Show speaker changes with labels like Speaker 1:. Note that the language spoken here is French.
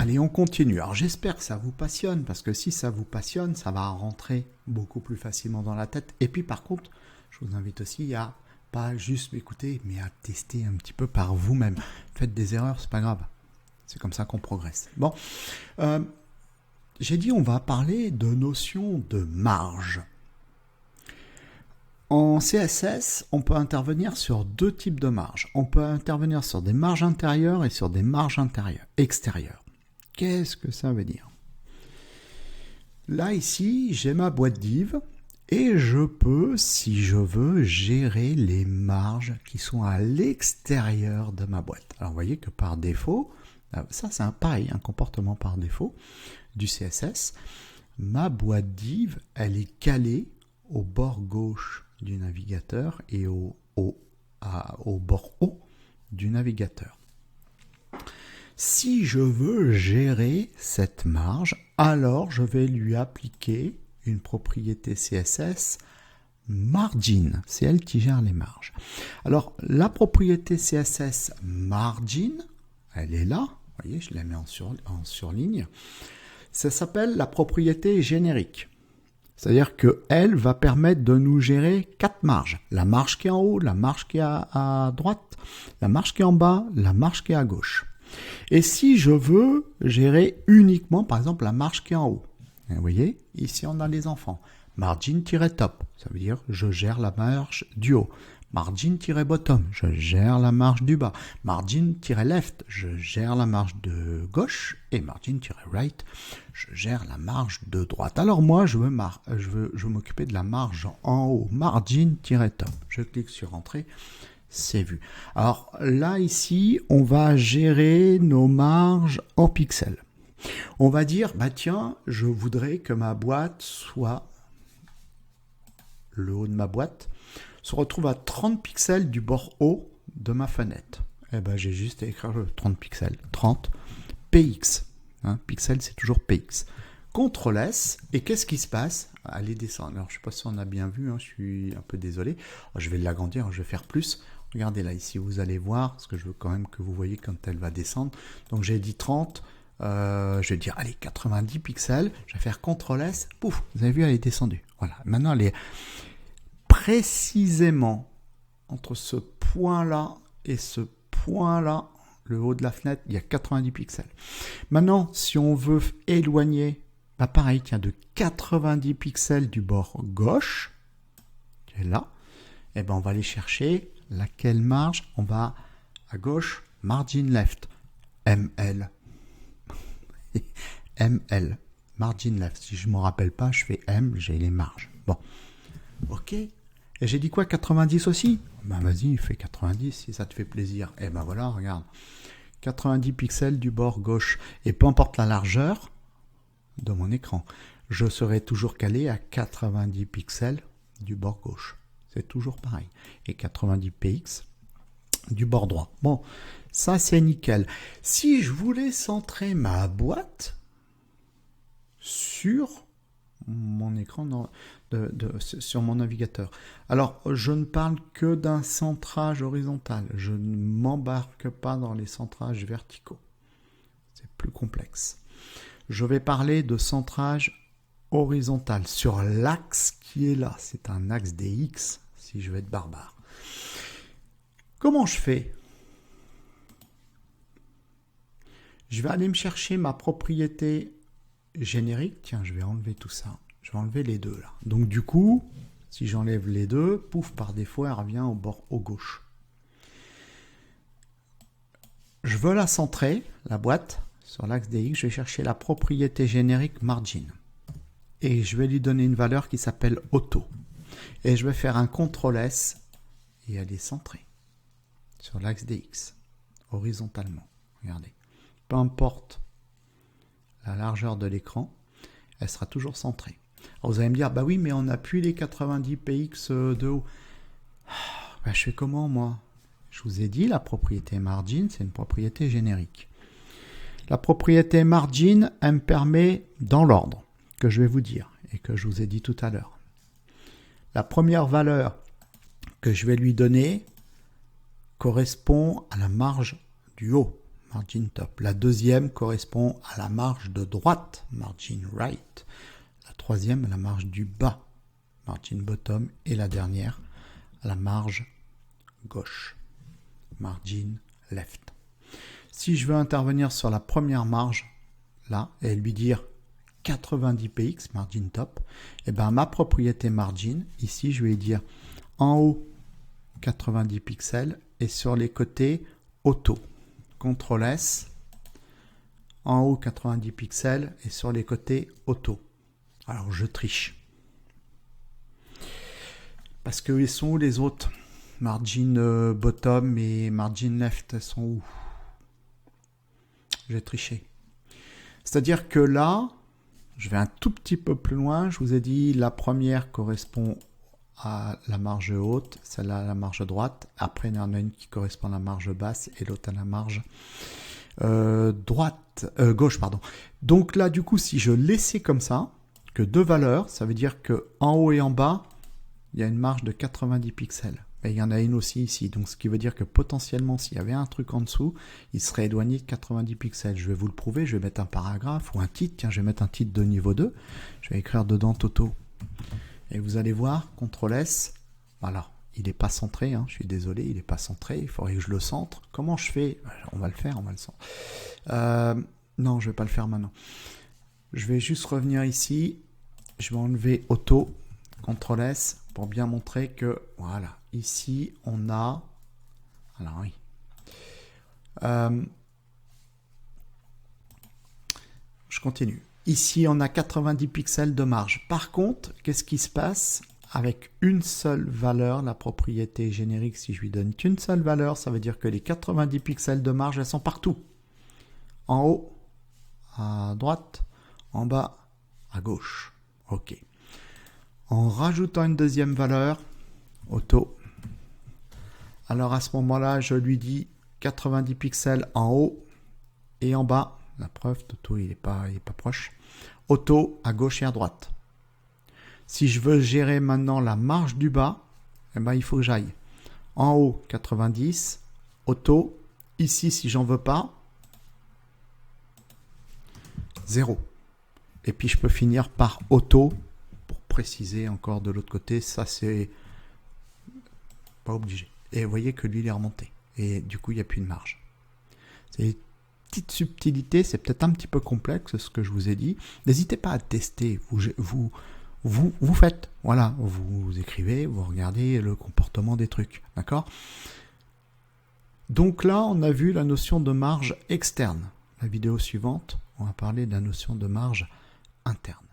Speaker 1: Allez, on continue. Alors j'espère que ça vous passionne, parce que si ça vous passionne, ça va rentrer beaucoup plus facilement dans la tête. Et puis par contre, je vous invite aussi à pas juste m'écouter, mais à tester un petit peu par vous-même. Faites des erreurs, c'est pas grave. C'est comme ça qu'on progresse. Bon, j'ai dit on va parler de notion de marge. En CSS, on peut intervenir sur deux types de marges. On peut intervenir sur des marges intérieures et sur des marges extérieures. Qu'est-ce que ça veut dire? Là, ici, j'ai ma boîte div et je peux, si je veux, gérer les marges qui sont à l'extérieur de ma boîte. Alors, vous voyez que par défaut, ça c'est pareil, un comportement par défaut du CSS. Ma boîte div, elle est calée au bord gauche du navigateur et au bord haut du navigateur. Si je veux gérer cette marge, alors je vais lui appliquer une propriété CSS margin. C'est elle qui gère les marges. Alors, la propriété CSS margin, elle est là. Vous voyez, je la mets en surligne. Ça s'appelle la propriété générique. C'est-à-dire qu'elle va permettre de nous gérer 4 marges. La marge qui est en haut, la marge qui est à droite, la marge qui est en bas, la marge qui est à gauche. Et si je veux gérer uniquement, par exemple, la marge qui est en haut. Vous voyez, ici on a les enfants. Margin-top, ça veut dire je gère la marge du haut. Margin-bottom, je gère la marge du bas. Margin-left, je gère la marge de gauche. Et margin-right, je gère la marge de droite. Alors moi, je veux m'occuper de la marge en haut. Margin-top. Je clique sur Entrée, c'est vu. Alors là, ici, on va gérer nos marges en pixels. On va dire, bah tiens, je voudrais que ma boîte soit, le haut de ma boîte, se retrouve à 30 pixels du bord haut de ma fenêtre. Eh ben, j'ai juste à écrire 30 pixels. 30 px. Hein, pixel, c'est toujours px. CTRL S, et qu'est-ce qui se passe? Allez descendre. Alors, je ne sais pas si on a bien vu, hein, je suis un peu désolé. Alors, je vais l'agrandir, je vais faire plus. Regardez là, ici, vous allez voir, parce que je veux quand même que vous voyez quand elle va descendre. Donc, j'ai dit 30. Je vais dire, allez, 90 pixels. Je vais faire CTRL S. Pouf, vous avez vu, elle est descendue. Voilà. Maintenant, elle est précisément entre ce point-là et ce point-là, le haut de la fenêtre, il y a 90 pixels. Maintenant, si on veut éloigner, bah pareil, tiens, de 90 pixels du bord gauche, qui est là, et ben on va aller chercher laquelle marge? On va à gauche, margin left, ML. ML, margin left. Si je ne me rappelle pas, je fais M, j'ai les marges. Bon, ok. Et j'ai dit quoi, 90 aussi? Ben vas-y, fais 90 si ça te fait plaisir. Et ben voilà, regarde. 90 pixels du bord gauche. Et peu importe la largeur de mon écran, je serai toujours calé à 90 pixels du bord gauche. C'est toujours pareil. Et 90 px du bord droit. Bon, ça c'est nickel. Si je voulais centrer ma boîte sur mon écran, sur mon navigateur. Alors, je ne parle que d'un centrage horizontal. Je ne m'embarque pas dans les centrages verticaux. C'est plus complexe. Je vais parler de centrage horizontal sur l'axe qui est là. C'est un axe des X, si je veux être barbare. Comment je fais? Je vais aller me chercher ma propriété générique. Tiens, je vais enlever tout ça. Je vais enlever les deux là. Donc du coup, si j'enlève les deux, pouf, par défaut, elle revient au bord au gauche. Je veux la centrer, la boîte, sur l'axe des X. Je vais chercher la propriété générique margin. Et je vais lui donner une valeur qui s'appelle auto. Et je vais faire un CTRL S et elle est centrée sur l'axe des X, horizontalement. Regardez. Peu importe la largeur de l'écran, elle sera toujours centrée. Alors vous allez me dire, bah oui, mais on appuie les 90 px de haut. Bah, je fais comment, moi? Je vous ai dit, la propriété margin, c'est une propriété générique. La propriété margin, elle me permet, dans l'ordre que je vais vous dire et que je vous ai dit tout à l'heure, la première valeur que je vais lui donner correspond à la marge du haut, margin top. La deuxième correspond à la marge de droite, margin right. La troisième à la marge du bas, margin bottom. Et la dernière à la marge gauche, margin left. Si je veux intervenir sur la première marge, là, et lui dire 90 px, margin top, et bien ma propriété margin, ici, je vais dire en haut 90 pixels et sur les côtés auto. CTRL S, en haut 90 pixels et sur les côtés auto. Alors je triche. Parce que ils sont où les autres? Margin bottom et margin left, elles sont où? J'ai triché. C'est-à-dire que là, je vais un tout petit peu plus loin. Je vous ai dit, la première correspond à la marge haute, celle-là à la marge droite. Après, il y en a une qui correspond à la marge basse et l'autre à la marge gauche. Donc là, du coup, si je laissais comme ça, que deux valeurs, ça veut dire que en haut et en bas, il y a une marge de 90 pixels. Et il y en a une aussi ici. Donc, ce qui veut dire que potentiellement, s'il y avait un truc en dessous, il serait éloigné de 90 pixels. Je vais vous le prouver. Je vais mettre un paragraphe ou un titre. Tiens, je vais mettre un titre de niveau 2. Je vais écrire dedans Toto. Et vous allez voir, CTRL S. Voilà. Il n'est pas centré. Hein, je suis désolé, il n'est pas centré. Il faudrait que je le centre. Comment je fais? On va le faire, on va le centrer. Non, je ne vais pas le faire maintenant. Je vais juste revenir ici. Je vais enlever Auto. CTRL S pour bien montrer que, voilà, ici, on a... Alors, oui. Je continue. Ici, on a 90 pixels de marge. Par contre, qu'est-ce qui se passe avec une seule valeur? La propriété générique, si je lui donne qu'une seule valeur, ça veut dire que les 90 pixels de marge, elles sont partout. En haut, à droite, en bas, à gauche. OK. En rajoutant une deuxième valeur, auto. Alors à ce moment-là, je lui dis 90 pixels en haut et en bas. La preuve, Toto, il n'est pas proche. Auto à gauche et à droite. Si je veux gérer maintenant la marge du bas, eh ben, il faut que j'aille en haut 90, auto. Ici, si j'en veux pas, 0. Et puis je peux finir par auto. Préciser encore de l'autre côté, ça c'est pas obligé. Et vous voyez que lui il est remonté. Et du coup il n'y a plus de marge. C'est une petite subtilité, c'est peut-être un petit peu complexe ce que je vous ai dit. N'hésitez pas à tester. Vous faites. Voilà, vous écrivez, vous regardez le comportement des trucs. D'accord? Donc là, on a vu la notion de marge externe. La vidéo suivante, on va parler de la notion de marge interne.